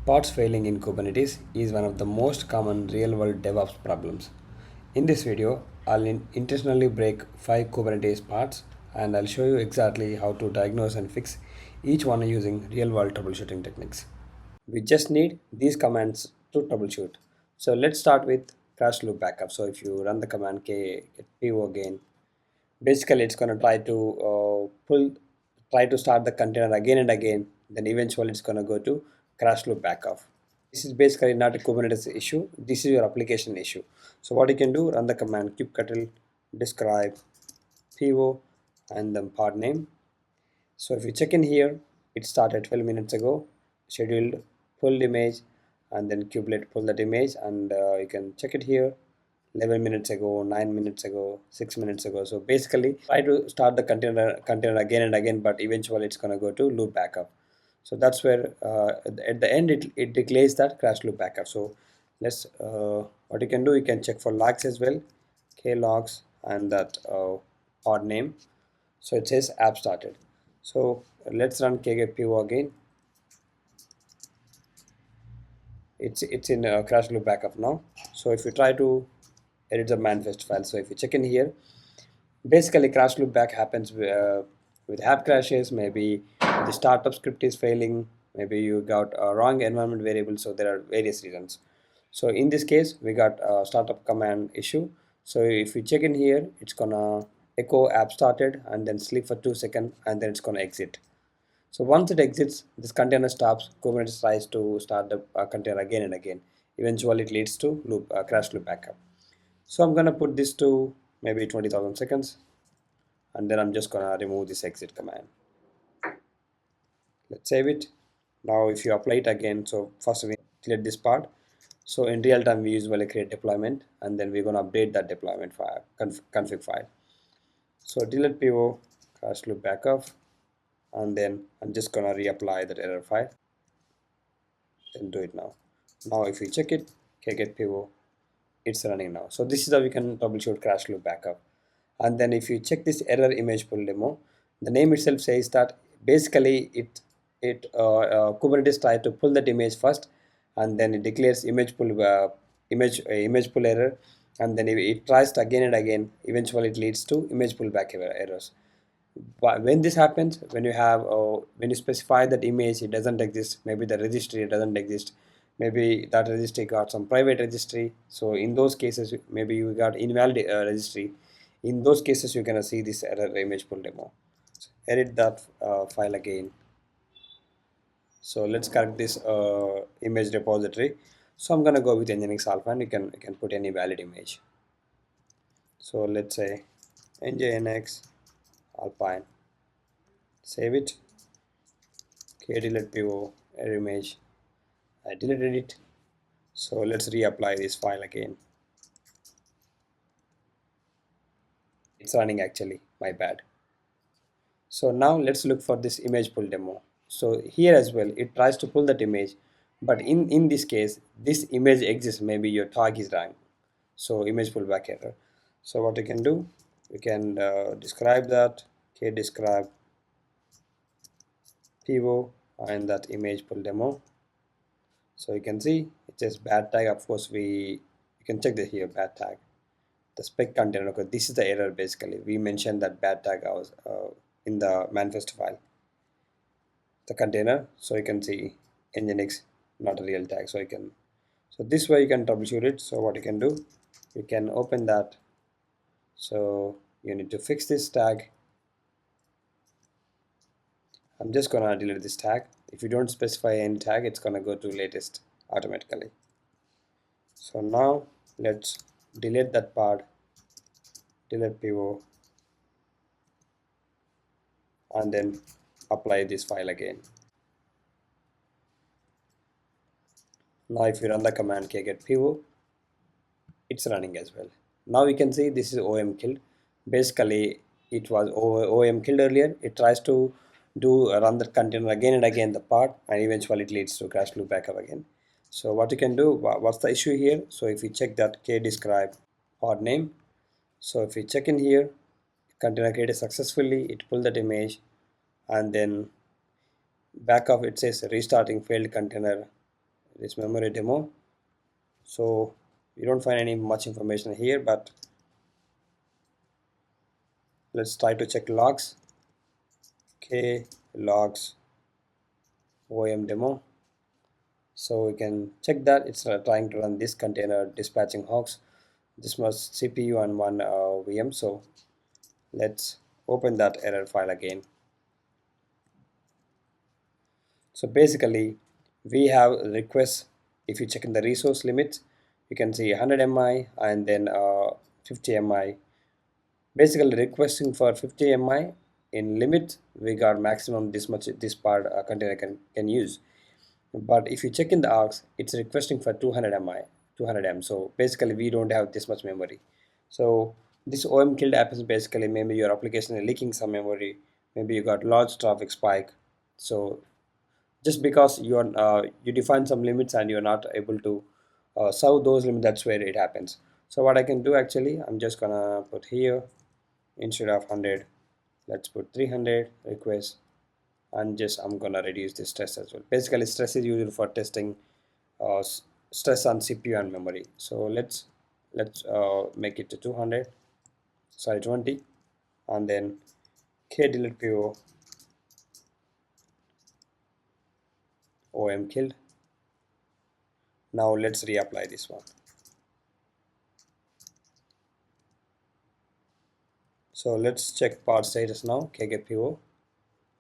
Pods failing in Kubernetes is one of the most common real-world DevOps problems. In this video, I'll intentionally break 5 Kubernetes pods and I'll show you exactly how to diagnose and fix each one using real-world troubleshooting techniques. We just need these commands to troubleshoot. So let's start with CrashLoopBackOff. So if you run the command PO again, basically it's going to try to start the container again and again. Then eventually it's going to go to CrashLoopBackOff. This is basically not a Kubernetes issue. This is your application issue. So what you can do, run the command kubectl describe PO and then pod name. So if you check in here, it started 12 minutes ago, scheduled pull image, and then kubelet pull that image, and you can check it here 11 minutes ago, 9 minutes ago, 6 minutes ago. So basically try to start the container again and again, but eventually it's going to go to loop backup. So that's where at the end it declares that crash loop backup. So let's what you can do, you can check for logs as well, k logs and that pod name. So it says app started. So let's run kgetpo again. It's in crash loop backup now. So if you try to edit the manifest file, so if you check in here, basically crash loop back happens with app crashes. Maybe the startup script is failing, maybe you got a wrong environment variable. So there are various reasons. So in this case we got a startup command issue. So if you check in here, it's gonna echo app started and then sleep for 2 seconds and then it's gonna exit. So once it exits, this container stops. Kubernetes tries to start the container again and again. Eventually it leads to crash loop backup. So I'm gonna put this to maybe 20,000 seconds, and then I'm just gonna remove this exit command. Let's save it. Now if you apply it again, so first we delete this part. So in real time we usually create deployment and then we're gonna update that deployment file, config file. So delete PO crash loop backup, and then I'm just gonna reapply that error file. Then do it now. Now if we check it, kgetpo, it's running now. So this is how we can troubleshoot crash loop backup. And then if you check this error image pull demo, the name itself says that basically Kubernetes tried to pull that image first, and then it declares image pull error, and then it tries to again and again. Eventually it leads to image pullback errors. But when this happens, when you specify that image, it doesn't exist, maybe the registry doesn't exist, maybe that registry got some private registry. So in those cases, maybe you got invalid registry. In those cases you're gonna see this error image pull demo. Edit that file again. So let's correct this image repository. So I'm gonna go with nginx alpha, and you can put any valid image. So let's say nginx alpine, save it, delete PO error image. I deleted it. So let's reapply this file again. It's running actually, my bad. So now let's look for this image pull demo. So here as well, it tries to pull that image, but in this case, this image exists. Maybe your tag is wrong. So image pullback error. So what you can do, we can describe that describe PO and that image pull demo. So you can see it says bad tag. Of course, you can check that here, bad tag. The spec container. Okay, this is the error basically. We mentioned that bad tag was in the manifest file, the container. So you can see nginx not a real tag. So this way you can troubleshoot it. So what you can do, you can open that. So you need to fix this tag. I'm just gonna delete this tag. If you don't specify any tag, it's gonna go to latest automatically. So now let's delete that part, delete PO, and then apply this file again. Now if you run the command kgetpo, it's running as well. Now you can see this is OOMKilled. Basically it was OOMKilled earlier. It tries to run the container again and again, the part, and eventually it leads to crash loop backup again. So what you can do, what's the issue here? So if you check that describe pod name, so if you check in here, container created successfully, it pulled that image, and then back of it says restarting failed container this memory demo. So you don't find any much information here, but let's try to check logs. K logs OM demo. So we can check that it's trying to run this container dispatching hogs. This must CPU and one VM. So let's open that error file again. So basically we have requests. If you check in the resource limits, you can see 100 MI and then 50 MI. Basically requesting for 50 MI in limit, we got maximum this much this part container can use. But if you check in the args, it's requesting for 200 MI, 200 M. So basically we don't have this much memory. So this OOMKilled happens basically maybe your application is leaking some memory, maybe you got large traffic spike. So just because you define some limits and you're not able to serve those limits, that's where it happens. So what I can do actually, I'm just gonna put here instead of 100, let's put 300 requests, and just I'm gonna reduce the stress as well. Basically stress is used for testing stress on CPU and memory. So let's make it to 200, sorry 20, and then k delete po OOMKilled. Now let's reapply this one. So let's check pod status now, kgetpo.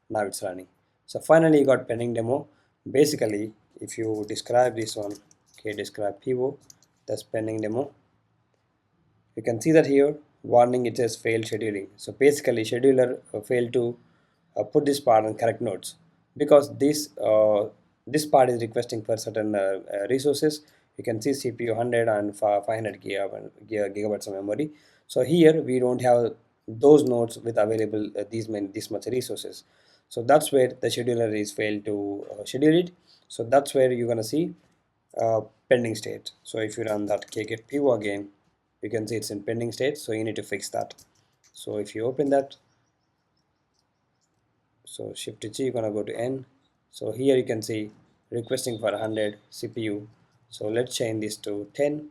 Now it's running. So finally you got pending demo. Basically if you describe this one, describe po, that's pending demo. You can see that here warning, it says failed scheduling. So basically scheduler failed to put this part on correct nodes, because this part is requesting for certain resources. You can see CPU 100 and 500 gigabytes of memory. So here we don't have those nodes with available this much resources. So that's where the scheduler is failed to schedule it. So that's where you're gonna see pending state. So if you run that kgetpo again, you can see it's in pending state. So you need to fix that. So if you open that, so shift to G, you're gonna go to N. So here you can see requesting for 100 CPU. So let's change this to 10.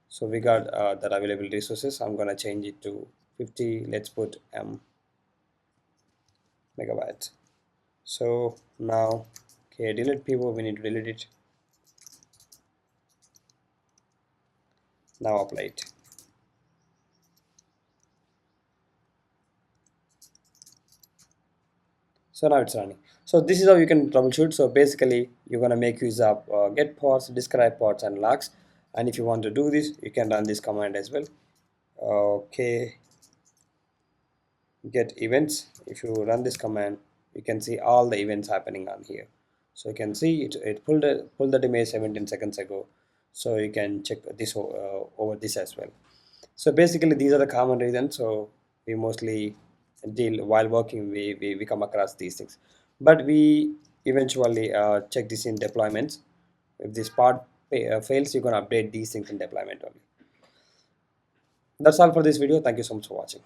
So we got that available resources. I'm gonna change it to 50. Let's put M megabytes. So now delete po, we need to delete it. Now apply it. So now it's running. So this is how you can troubleshoot. So basically you're going to make use of get pods, describe pods, and logs. And if you want to do this, you can run this command as well. Okay, get events. If you run this command, you can see all the events happening on here. So you can see it pulled that image 17 seconds ago. So you can check this over this as well. So basically these are the common reasons. So we mostly deal while working, we come across these things, but we eventually check this in deployments. If this part fails, you're going to update these things in deployment only. That's all for this video. Thank you so much for watching.